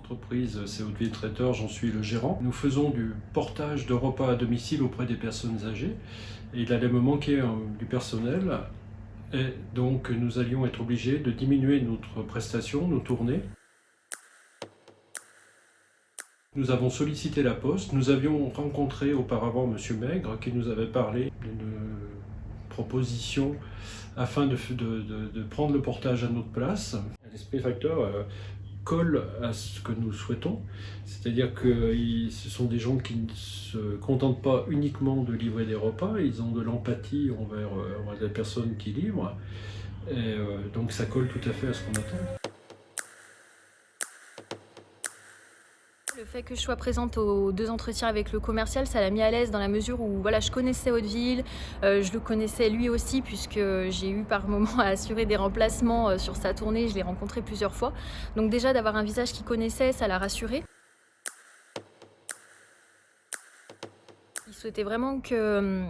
L'entreprise, c'est Hauteville Traiteur, j'en suis le gérant. Nous faisons du portage de repas à domicile auprès des personnes âgées. Et il allait me manquer du personnel. Et donc nous allions être obligés de diminuer notre prestation, nos tournées. Nous avons sollicité la Poste. Nous avions rencontré auparavant M. Maigre qui nous avait parlé d'une proposition afin de prendre le portage à notre place. L'esprit facteur colle à ce que nous souhaitons, c'est-à-dire que ce sont des gens qui ne se contentent pas uniquement de livrer des repas, ils ont de l'empathie envers les personnes qui livrent, et donc ça colle tout à fait à ce qu'on attend. Le fait que je sois présente aux 2 entretiens avec le commercial, ça l'a mis à l'aise dans la mesure où voilà, je connaissais Hauteville, je le connaissais lui aussi puisque j'ai eu par moments à assurer des remplacements sur sa tournée, je l'ai rencontré plusieurs fois. Donc déjà d'avoir un visage qu'il connaissait, ça l'a rassuré. Il souhaitait vraiment que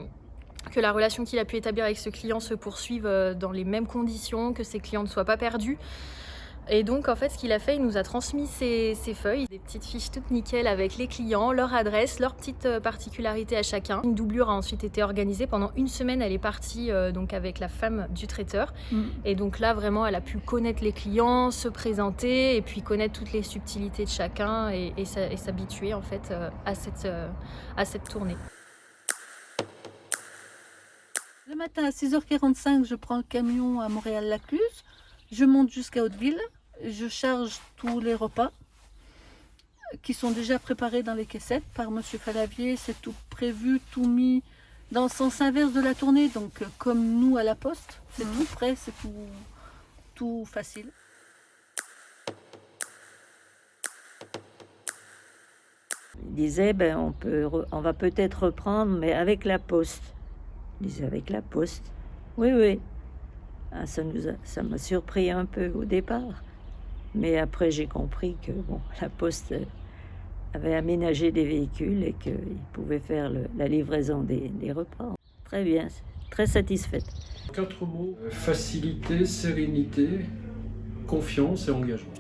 la relation qu'il a pu établir avec ce client se poursuive dans les mêmes conditions, que ses clients ne soient pas perdus. Et donc en fait ce qu'il a fait, il nous a transmis ses feuilles, des petites fiches toutes nickel avec les clients, leur adresse, leurs petites particularités à chacun. Une doublure a ensuite été organisée. Pendant une semaine, elle est partie donc avec la femme du traiteur. Et donc là vraiment elle a pu connaître les clients, se présenter et puis connaître toutes les subtilités de chacun et s'habituer en fait à cette tournée. Le matin à 6h45, je prends le camion à Montréal-Lacluse. Je monte jusqu'à Hauteville, je charge tous les repas qui sont déjà préparés dans les caissettes par Monsieur Falavier. C'est tout prévu, tout mis dans le sens inverse de la tournée. Donc comme nous à la Poste, c'est tout prêt, c'est tout facile. Il disait, on va peut-être reprendre, mais avec la Poste. Il disait, avec la Poste. Oui, oui. Ah, ça m'a surpris un peu au départ. Mais après, j'ai compris que la Poste avait aménagé des véhicules et qu'ils pouvaient faire la livraison des repas. Très bien, très satisfaite. 4 mots: facilité, sérénité, confiance et engagement.